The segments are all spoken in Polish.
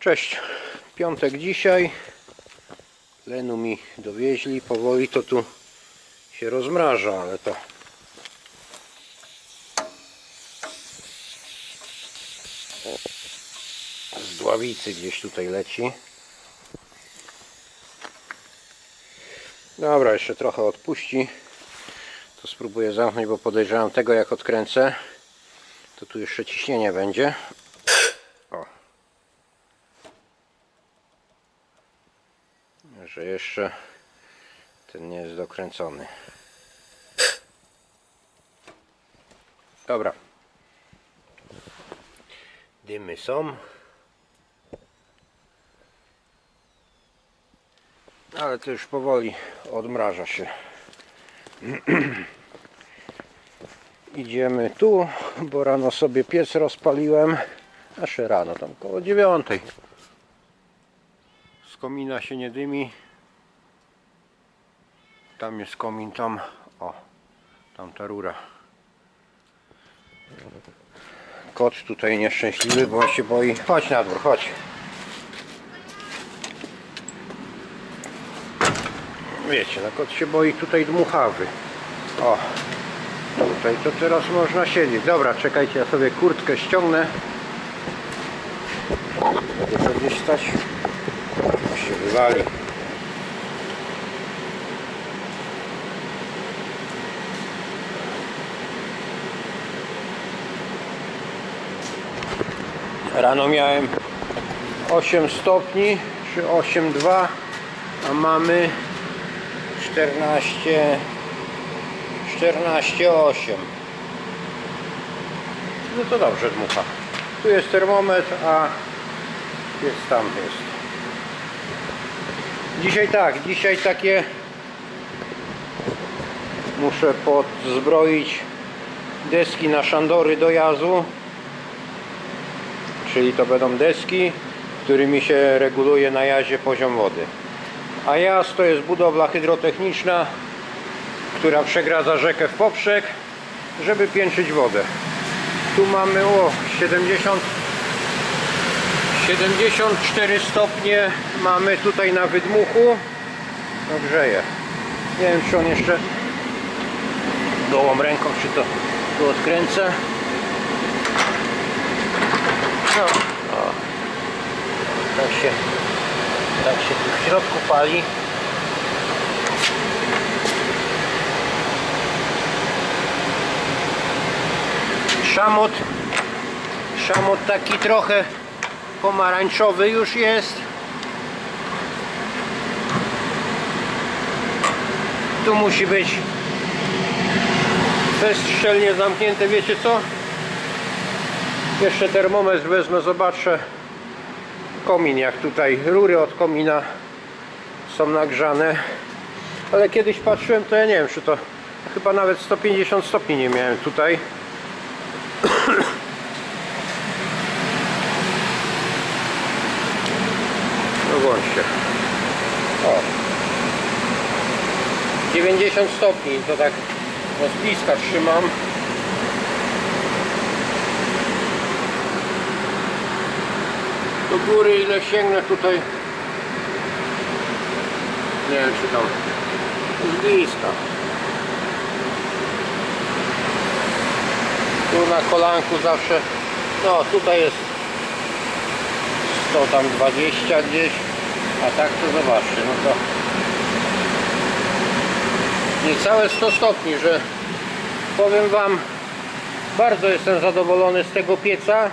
Cześć, piątek dzisiaj. Lenu mi dowieźli, powoli to tu się rozmraża, ale to z dławicy gdzieś tutaj leci. Dobra, jeszcze trochę odpuści. To spróbuję zamknąć, bo podejrzewam tego, jak odkręcę, to tu jeszcze ciśnienie będzie. O. Że jeszcze ten nie jest dokręcony. Dobra. Dymy są. Ale to już powoli odmraża się. Idziemy tu, bo rano sobie piec rozpaliłem. Aż rano, tam koło 9. Z komina się nie dymi. Tam jest komin, tam, o, tam ta rura. Kot tutaj nieszczęśliwy, bo on się boi. Chodź na dwór, chodź. Wiecie, no kot się boi tutaj dmuchawy. O, tutaj to teraz można siedzieć. Dobra, czekajcie, ja sobie kurtkę ściągnę. Mogę to gdzieś stać. Się wywali. Rano miałem 8 stopni, czy 8,2, a mamy 14,8. No to dobrze dmucha. Tu jest termometr, a jest tam jest. Dzisiaj takie muszę podzbroić deski na szandory do jazu. Czyli to będą deski, którymi się reguluje na jazie poziom wody. A jaz to jest budowla hydrotechniczna, która przegradza rzekę w poprzek, żeby piętrzyć wodę. Tu mamy 74 stopnie mamy tutaj na wydmuchu. No grzeje. Nie wiem, czy on jeszcze gołą ręką, czy to tu odkręcę. No, o. Tak się tu w środku pali. Szamot taki trochę pomarańczowy już jest. Tu musi być szczelnie zamknięte, wiecie co? Jeszcze termometr wezmę, zobaczę komin, jak tutaj rury od komina są nagrzane. Ale kiedyś patrzyłem, to ja nie wiem, czy to chyba nawet 150 stopni nie miałem tutaj. No włączcie. O, 90 stopni, to tak z bliska trzymam. Do góry ile sięgnę tutaj, nie wiem, czy tam z bliska. Tu na kolanku zawsze, no tutaj jest 120 gdzieś, a tak to zobaczcie, no to niecałe 100 stopni, że powiem wam, bardzo jestem zadowolony z tego pieca.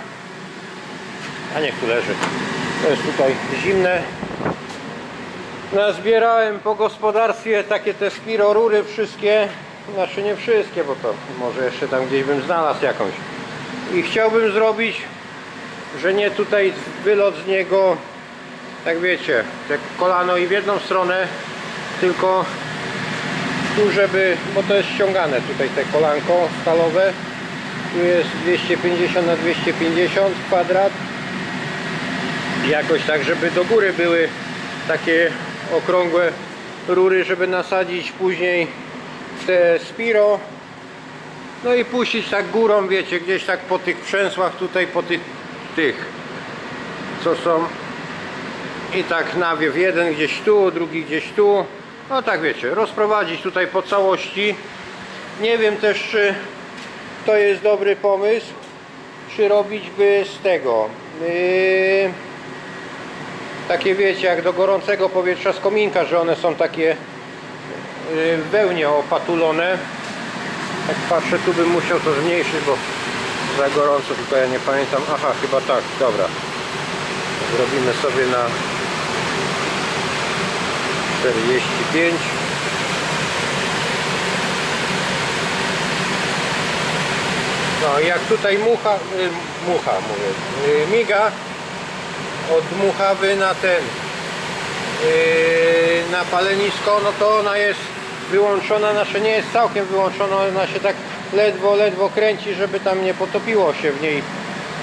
A niech tu leży. To jest tutaj zimne. Nazbierałem po gospodarstwie takie te spirorury wszystkie. Znaczy nie wszystkie, bo to może jeszcze tam gdzieś bym znalazł jakąś. I chciałbym zrobić, że nie tutaj wylot z niego, tak wiecie, jak kolano i w jedną stronę, tylko tu, żeby, bo to jest ściągane tutaj te kolanko stalowe. Tu jest 250 na 250 kwadrat. Jakoś tak, żeby do góry były takie okrągłe rury, żeby nasadzić później te spiro, no i puścić tak górą, wiecie, gdzieś tak po tych przęsłach tutaj, po tych co są I tak nawiew jeden gdzieś tu, drugi gdzieś tu. No tak wiecie, rozprowadzić tutaj po całości. Nie wiem też, czy to jest dobry pomysł, czy robić by z tego takie wiecie, jak do gorącego powietrza z kominka, że one są takie w wełnie opatulone. Jak patrzę, tu bym musiał to zmniejszyć, bo za gorąco, tylko ja nie pamiętam. Aha, chyba tak, dobra. Zrobimy sobie na 45. No i jak tutaj mucha mówię, miga od dmuchawy na ten na palenisko, no to ona jest wyłączona, nasze nie jest całkiem wyłączona, ona się tak ledwo kręci, żeby tam nie potopiło się w niej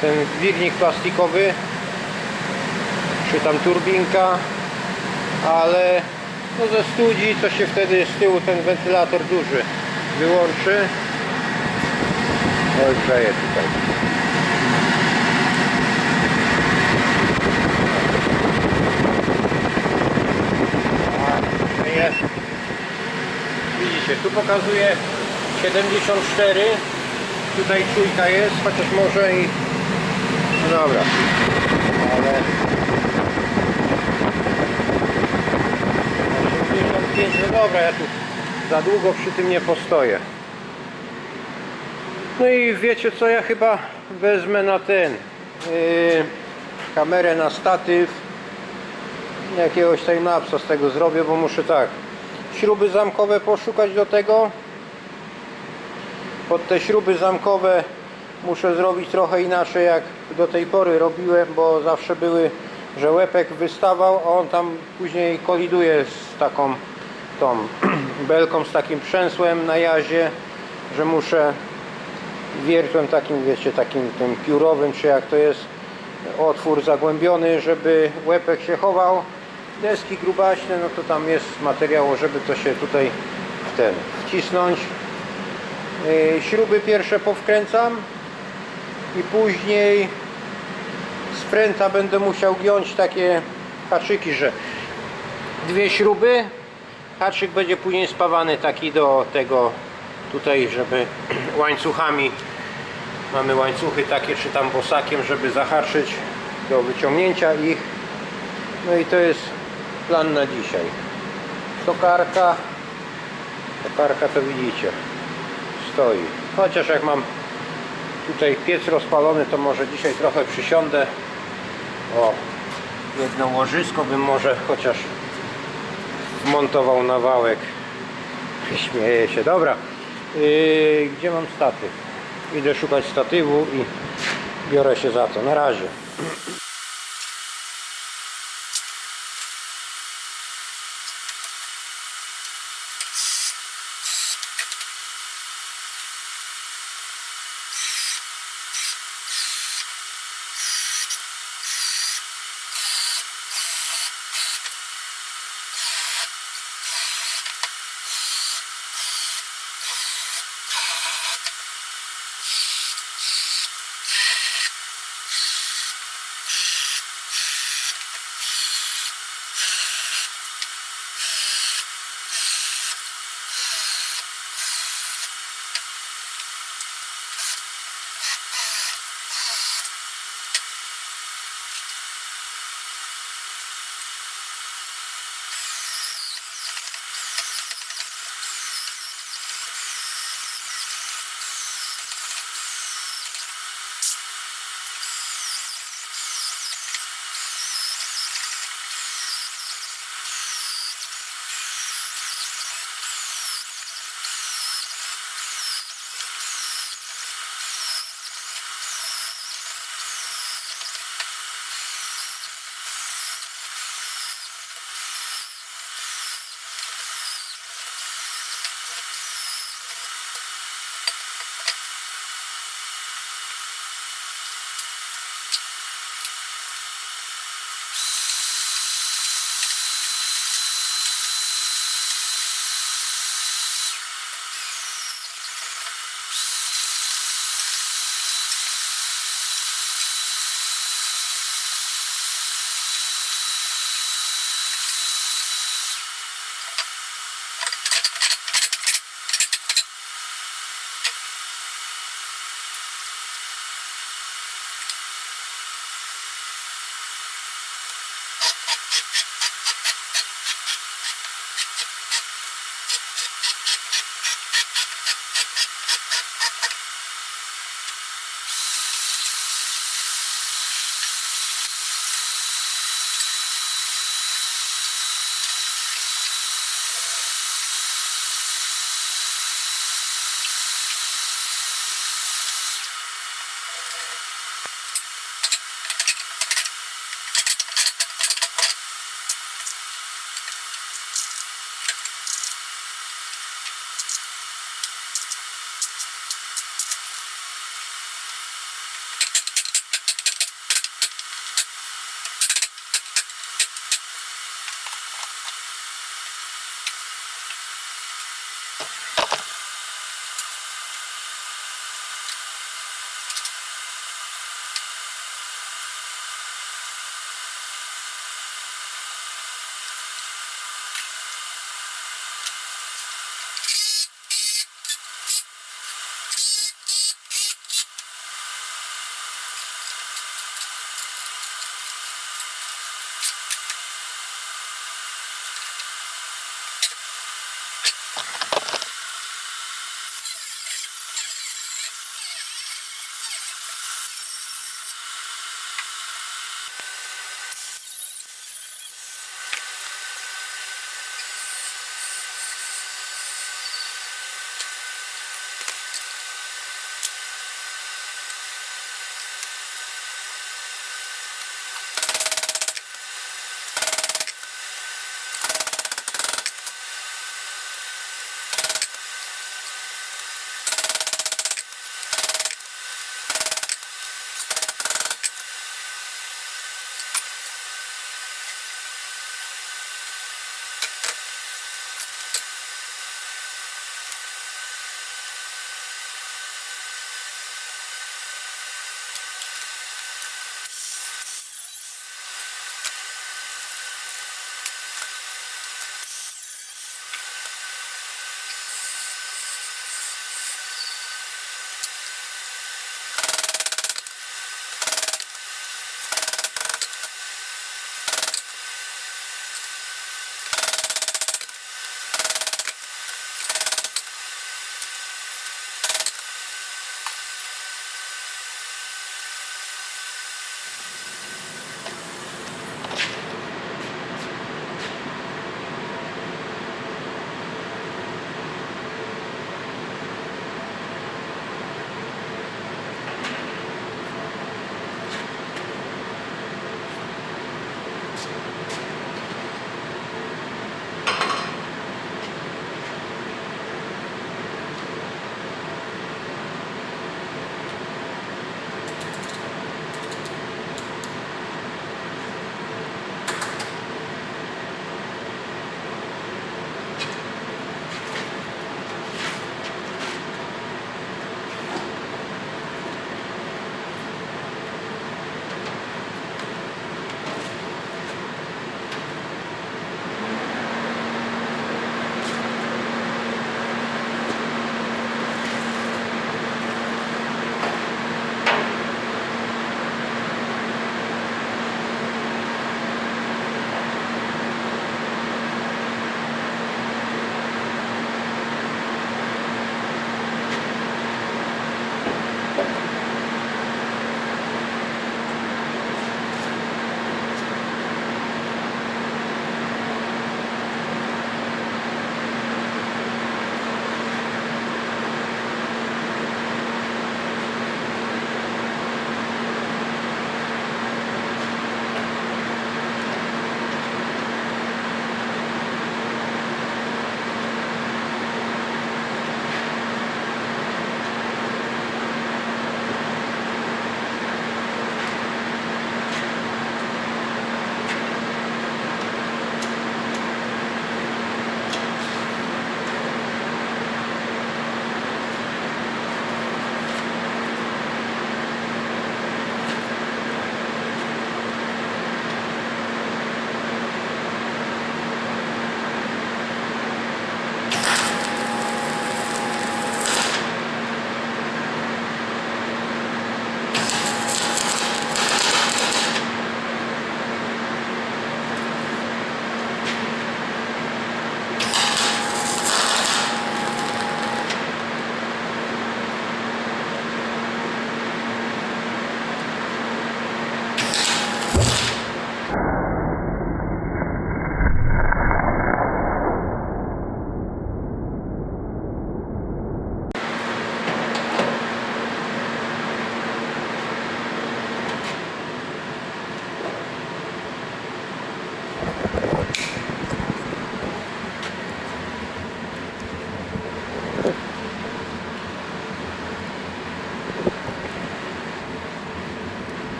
ten wirnik plastikowy czy tam turbinka, ale no ze studzi to się wtedy z tyłu ten wentylator duży wyłączy. Oj, grzeje tutaj. Jest. Widzicie, tu pokazuje 74, tutaj trójka jest, chociaż może i no dobra, ale 85, no dobra, ja tu za długo przy tym nie postoję. No i wiecie co, ja chyba wezmę na ten kamerę na statyw, jakiegoś timelapsa z tego zrobię, bo muszę tak śruby zamkowe poszukać do tego. Pod te śruby zamkowe muszę zrobić trochę inaczej jak do tej pory robiłem, bo zawsze były, że łepek wystawał, a on tam później koliduje z taką tą belką, z takim przęsłem na jazie, że muszę wiertłem takim, wiecie, takim tym piórowym, czy jak to jest, otwór zagłębiony, żeby łepek się chował. Deski grubaśne, no to tam jest materiału, żeby to się tutaj w ten wcisnąć. Śruby pierwsze powkręcam i później z pręta będę musiał giąć takie haczyki, że dwie śruby, haczyk będzie później spawany taki do tego tutaj, żeby łańcuchami, mamy łańcuchy takie czy tam bosakiem, żeby zahaczyć do wyciągnięcia ich. No i to jest plan na dzisiaj. Tokarka to widzicie, stoi. Chociaż jak mam tutaj piec rozpalony, to może dzisiaj trochę przysiądę. O, jedno łożysko bym może chociaż zmontował na wałek. Śmieję się. Dobra, gdzie mam statyw? Idę szukać statywu i biorę się za to. Na razie.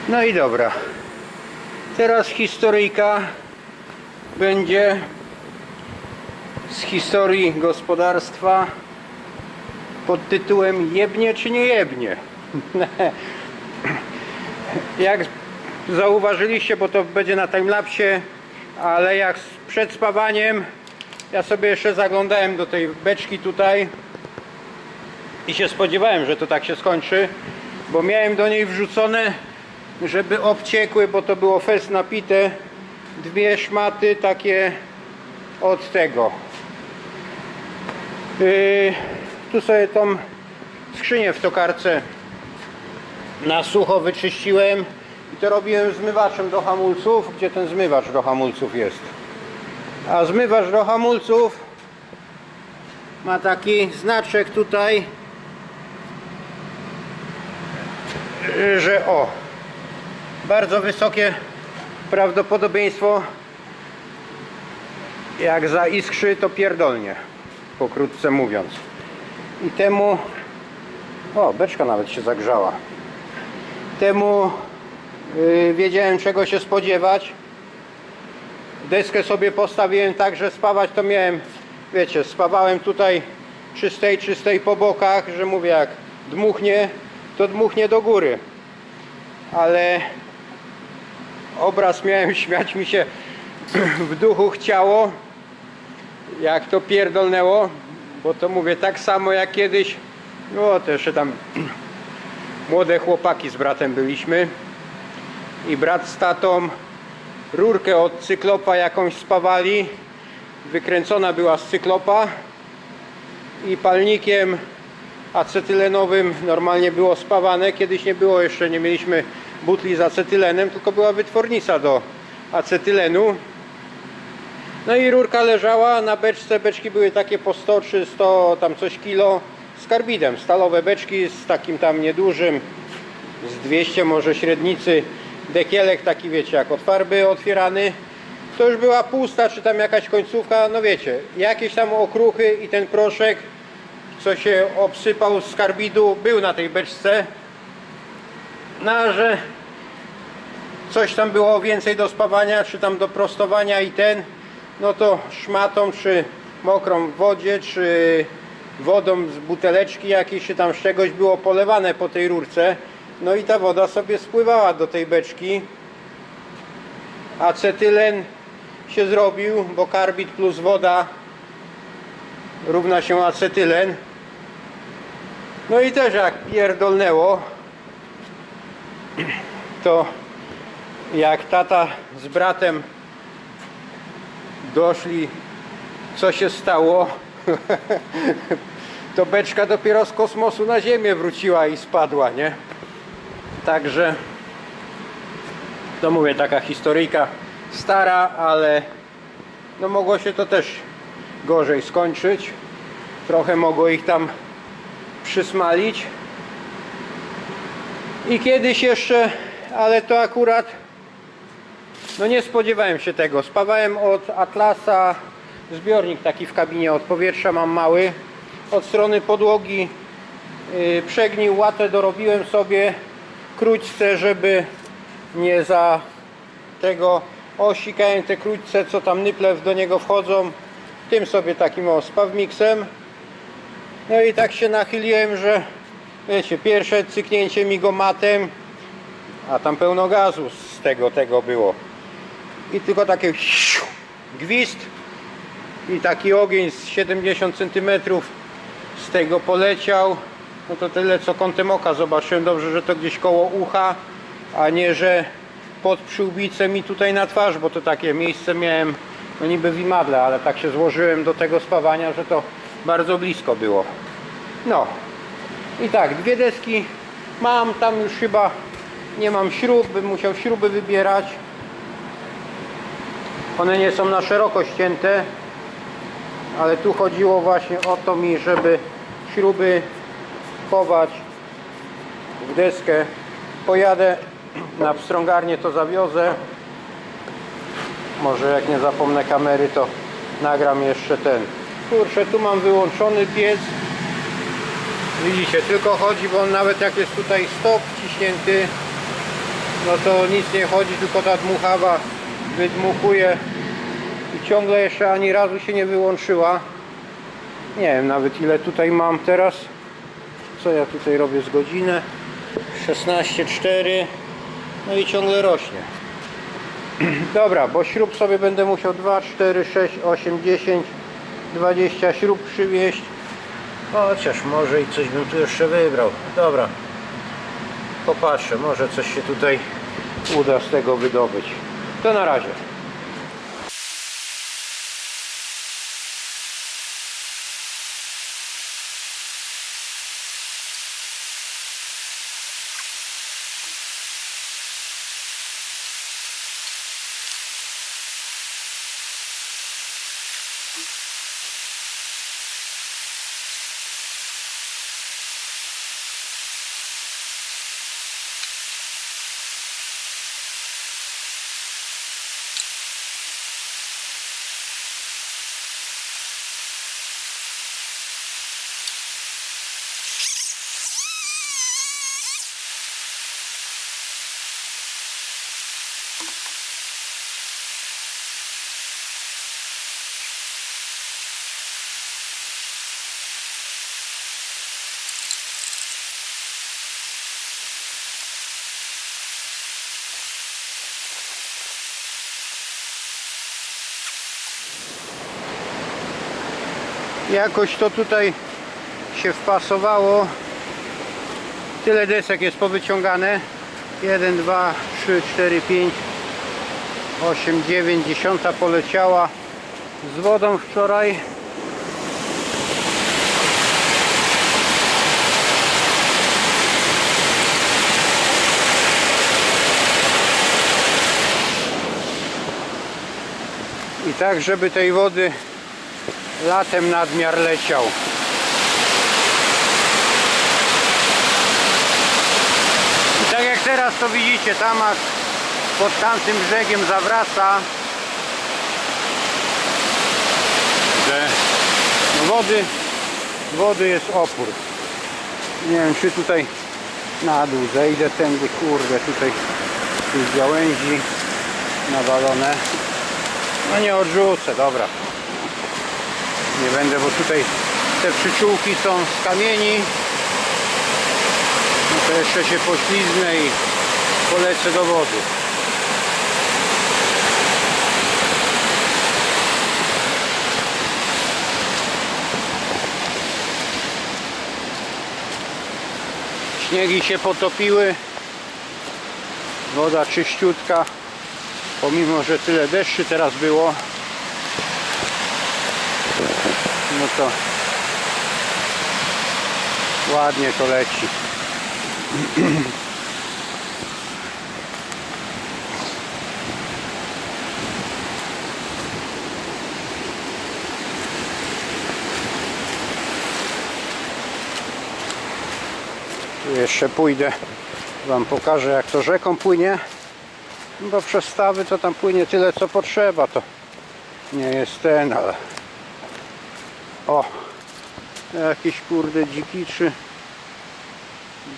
No i dobra. Teraz historyjka będzie z historii gospodarstwa pod tytułem jebnie czy nie jebnie. Jak zauważyliście, bo to będzie na timelapsie, ale jak przed spawaniem ja sobie jeszcze zaglądałem do tej beczki tutaj i się spodziewałem, że to tak się skończy, bo miałem do niej wrzucone, żeby obciekły, bo to było fest napite, dwie szmaty takie od tego. Tu sobie tą skrzynię w tokarce na sucho wyczyściłem i to robiłem zmywaczem do hamulców, gdzie ten zmywacz do hamulców jest. A zmywacz do hamulców ma taki znaczek tutaj, że o, bardzo wysokie prawdopodobieństwo, jak zaiskrzy, to pierdolnie, pokrótce mówiąc. I temu, o, beczka nawet się zagrzała, temu wiedziałem, czego się spodziewać. Deskę sobie postawiłem tak, że spawać to miałem, wiecie, spawałem tutaj czystej po bokach, że mówię, jak dmuchnie, to dmuchnie do góry. Ale obraz miałem, śmiać mi się w duchu chciało, jak to pierdolnęło, bo to mówię tak samo jak kiedyś, no to jeszcze tam młode chłopaki z bratem byliśmy i brat z tatą rurkę od cyklopa jakąś spawali, wykręcona była z cyklopa i palnikiem acetylenowym normalnie było spawane. Kiedyś nie było jeszcze, nie mieliśmy butli z acetylenem, tylko była wytwornica do acetylenu. No i rurka leżała na beczce, beczki były takie po 100 czy 100 tam coś kilo z karbidem, stalowe beczki z takim tam niedużym, z 200 może średnicy, dekielek taki, wiecie, jak od farby otwierany. To już była pusta, czy tam jakaś końcówka, no wiecie, jakieś tam okruchy i ten proszek, co się obsypał z karbidu, był na tej beczce. No, że coś tam było więcej do spawania, czy tam do prostowania i ten, no to szmatą, czy mokrą w wodzie, czy wodą z buteleczki jakiejś, czy tam z czegoś było polewane po tej rurce. No i ta woda sobie spływała do tej beczki. Acetylen się zrobił, bo karbid plus woda równa się acetylen. No i też jak pierdolnęło, to jak tata z bratem doszli, co się stało, to beczka dopiero z kosmosu na ziemię wróciła i spadła, nie? Także to mówię, taka historyjka stara, ale no mogło się to też gorzej skończyć. Trochę mogło ich tam przysmalić. I kiedyś jeszcze, ale to akurat no nie spodziewałem się tego. Spawałem od Atlasa zbiornik taki w kabinie od powietrza, mam mały. Od strony podłogi przegnił, łatę dorobiłem sobie króćce, żeby nie za tego osikałem te króćce, co tam nyple do niego wchodzą, tym sobie takim o spawmiksem. No i tak się nachyliłem, że wiecie, pierwsze cyknięcie migomatem, a tam pełno gazu z tego było i tylko takie gwizd i taki ogień z 70 cm z tego poleciał. No to tyle, co kątem oka zobaczyłem. Dobrze, że to gdzieś koło ucha, a nie, że pod przyłbicem i tutaj na twarz, bo to takie miejsce miałem, no niby w imadle, ale tak się złożyłem do tego spawania, że to bardzo blisko było. No i tak, dwie deski mam, tam już chyba nie mam śrub, bym musiał śruby wybierać. One nie są na szeroko ścięte, ale tu chodziło właśnie o to mi, żeby śruby chować w deskę. Pojadę na pstrągarnię, to zawiozę. Może jak nie zapomnę kamery, to nagram jeszcze ten. Kurczę, tu mam wyłączony piec. Widzicie, tylko chodzi, bo on nawet jak jest tutaj stop wciśnięty, no to nic nie chodzi, tylko ta dmuchawa wydmuchuje i ciągle jeszcze ani razu się nie wyłączyła. Nie wiem nawet ile tutaj mam teraz. Co ja tutaj robię z godzinę? 16,4. No i ciągle rośnie. Dobra, bo śrub sobie będę musiał 2, 4, 6, 8, 10, 20 śrub przywieźć. Chociaż może i coś bym tu jeszcze wybrał. Dobra, popatrzę, może coś się tutaj uda z tego wydobyć. To na razie. Jakoś to tutaj się wpasowało. Tyle desek jest powyciągane. 1, 2, 3, 4, 5, 8, 9, 10 poleciała z wodą wczoraj. I tak, żeby tej wody latem nadmiar leciał. I tak jak teraz to widzicie, tam pod tamtym brzegiem zawraca, że no wody jest opór. Nie wiem, czy tutaj na dół zejdę tędy, kurde, tutaj z gałęzi nawalone. No nie odrzucę, dobra. Nie będę, bo tutaj te przyczółki są z kamieni. No to jeszcze się pośliznę i polecę do wody. Śniegi się potopiły. Woda czyściutka. Pomimo, że tyle deszczy teraz było, no to ładnie to leci. Tu jeszcze pójdę, wam pokażę, jak to rzeką płynie. Bo przez stawy to tam płynie tyle co potrzeba, to nie jest ten, ale o, jakieś kurde dzikiczy,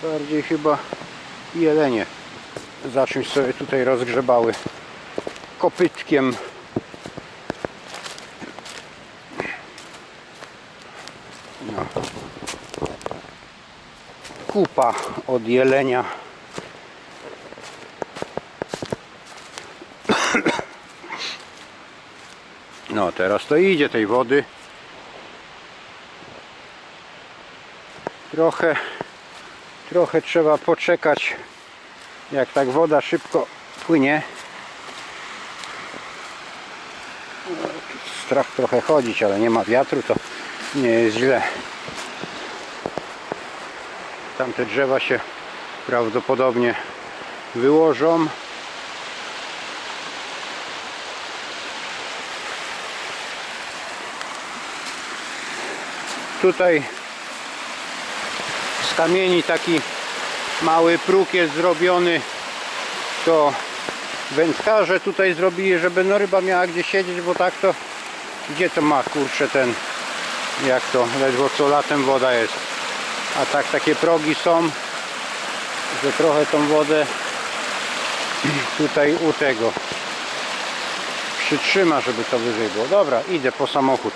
bardziej chyba jelenie za czymś sobie tutaj rozgrzebały kopytkiem. No. Kupa od jelenia. No teraz to idzie tej wody. Trochę trzeba poczekać, jak tak woda szybko płynie. Strach trochę chodzić, ale nie ma wiatru, to nie jest źle. Tamte drzewa się prawdopodobnie wyłożą. Tutaj z kamieni taki mały próg jest zrobiony, to wędkarze tutaj zrobili, żeby no ryba miała gdzie siedzieć, bo tak to gdzie to ma, kurczę, ten, jak to ledwo co latem woda jest, A tak takie progi są, że trochę tą wodę tutaj u tego przytrzyma, żeby to wyżej było. Dobra, idę po samochód.